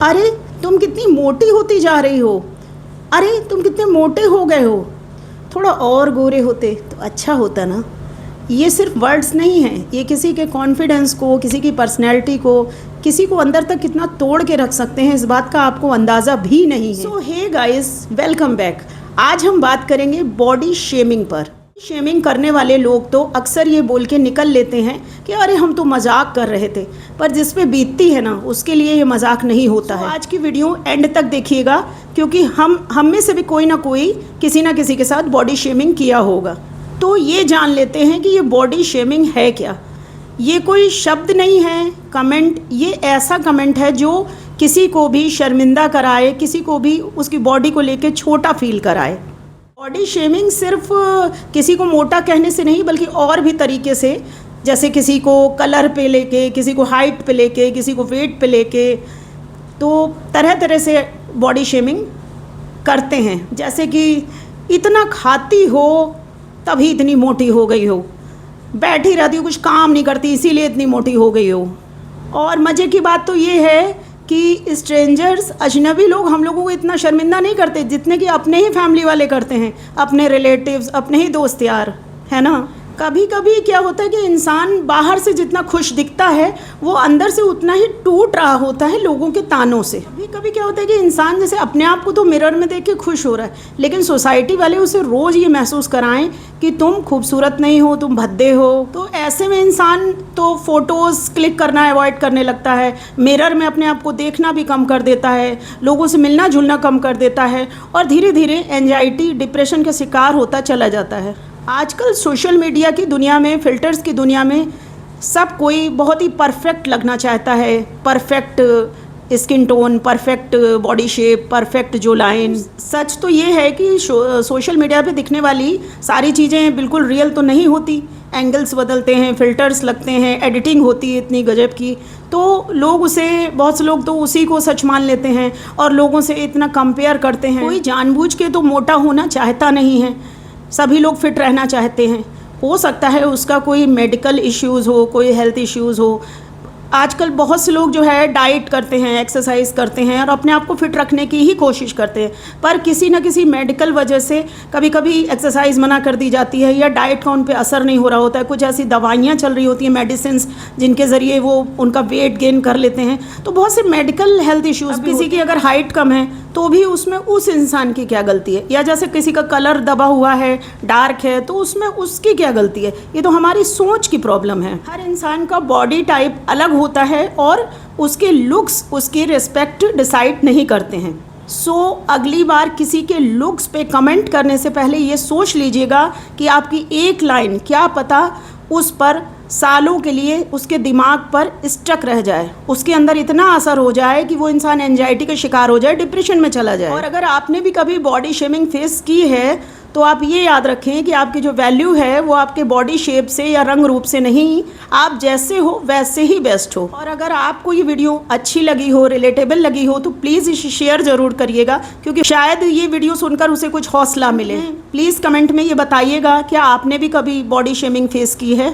अरे तुम कितनी मोटी होती जा रही हो, अरे तुम कितने मोटे हो गए हो, थोड़ा और गोरे होते तो अच्छा होता ना। ये सिर्फ वर्ड्स नहीं हैं, ये किसी के कॉन्फिडेंस को, किसी की पर्सनैलिटी को, किसी को अंदर तक कितना तोड़ के रख सकते हैं, इस बात का आपको अंदाज़ा भी नहीं है। सो हे गाइस, वेलकम बैक। आज हम बात करेंगे बॉडी शेमिंग पर। शेमिंग करने वाले लोग तो अक्सर ये बोल के निकल लेते हैं कि अरे हम तो मजाक कर रहे थे, पर जिस पे बीतती है ना उसके लिए ये मजाक नहीं होता है। आज की वीडियो एंड तक देखिएगा, क्योंकि हम में से भी कोई ना कोई किसी ना किसी के साथ बॉडी शेमिंग किया होगा। तो ये जान लेते हैं कि ये बॉडी शेमिंग है क्या। ये कोई शब्द नहीं है, कमेंट, ये ऐसा कमेंट है जो किसी को भी शर्मिंदा कराए, किसी को भी उसकी बॉडी को लेके छोटा फील कराए। बॉडी शेमिंग सिर्फ किसी को मोटा कहने से नहीं, बल्कि और भी तरीके से, जैसे किसी को कलर पे लेके, किसी को हाइट पे लेके, किसी को वेट पे लेके, तो तरह तरह से बॉडी शेमिंग करते हैं। जैसे कि इतना खाती हो तभी इतनी मोटी हो गई हो, बैठी रहती हो, कुछ काम नहीं करती इसीलिए इतनी मोटी हो गई हो। और मज़े की बात तो ये है कि स्ट्रेंजर्स, अजनबी लोग हम लोगों को इतना शर्मिंदा नहीं करते जितने कि अपने ही फैमिली वाले करते हैं, अपने रिलेटिव्स, अपने ही दोस्त यार, है ना। कभी कभी क्या होता है कि इंसान बाहर से जितना खुश दिखता है वो अंदर से उतना ही टूट रहा होता है लोगों के तानों से। कभी कभी क्या होता है कि इंसान जैसे अपने आप को तो मिरर में देख के खुश हो रहा है, लेकिन सोसाइटी वाले उसे रोज़ ये महसूस कराएं कि तुम खूबसूरत नहीं हो, तुम भद्दे हो। तो ऐसे में इंसान तो फ़ोटोज़ क्लिक करना अवॉइड करने लगता है, मिरर में अपने आप को देखना भी कम कर देता है, लोगों से मिलना जुलना कम कर देता है, और धीरे धीरे एंजाइटी, डिप्रेशन का शिकार होता चला जाता है। आजकल सोशल मीडिया की दुनिया में, फ़िल्टर्स की दुनिया में सब कोई बहुत ही परफेक्ट लगना चाहता है। Perfect skin tone, perfect body shape, perfect जो लाइन। सच तो ये है कि सोशल मीडिया पे दिखने वाली सारी चीज़ें बिल्कुल रियल तो नहीं होती। एंगल्स बदलते हैं, फ़िल्टर्स लगते हैं, एडिटिंग होती है इतनी गजब की, तो लोग उसे, बहुत से लोग तो उसी को सच मान लेते हैं और लोगों से इतना कंपेयर करते हैं। कोई जानबूझ के तो मोटा होना चाहता नहीं है, सभी लोग फिट रहना चाहते हैं। हो सकता है उसका कोई मेडिकल इश्यूज़ हो, कोई हेल्थ इश्यूज़ हो। आजकल बहुत से लोग जो है डाइट करते हैं, एक्सरसाइज करते हैं और अपने आप को फिट रखने की ही कोशिश करते हैं, पर किसी न किसी मेडिकल वजह से कभी कभी एक्सरसाइज मना कर दी जाती है या डाइट का उन पे असर नहीं हो रहा होता है। कुछ ऐसी दवाइयाँ चल रही होती हैं, मेडिसिन, जिनके ज़रिए वो उनका वेट गेन कर लेते हैं। तो बहुत से मेडिकल हेल्थ इश्यूज़, किसी की अगर हाइट कम है तो भी उसमें उस इंसान की क्या गलती है, या जैसे किसी का कलर दबा हुआ है, डार्क है, तो उसमें उसकी क्या गलती है। ये तो हमारी सोच की प्रॉब्लम है। हर इंसान का बॉडी टाइप अलग होता है और उसके लुक्स उसकी रिस्पेक्ट डिसाइड नहीं करते हैं। सो अगली बार किसी के लुक्स पे कमेंट करने से पहले ये सोच लीजिएगा कि आपकी एक लाइन क्या पता उस पर सालों के लिए उसके दिमाग पर स्टक रह जाए, उसके अंदर इतना असर हो जाए कि वो इंसान एंजाइटी का शिकार हो जाए, डिप्रेशन में चला जाए। और अगर आपने भी कभी बॉडी शेमिंग फेस की है तो आप ये याद रखें कि आपकी जो वैल्यू है वो आपके बॉडी शेप से या रंग रूप से नहीं, आप जैसे हो वैसे ही बेस्ट हो। और अगर आपको ये वीडियो अच्छी लगी हो, रिलेटेबल लगी हो, तो प्लीज़ इसे शेयर ज़रूर करिएगा, क्योंकि शायद ये वीडियो सुनकर उसे कुछ हौसला मिले। प्लीज़ कमेंट में ये बताइएगा क्या आपने भी कभी बॉडी शेमिंग फेस की है।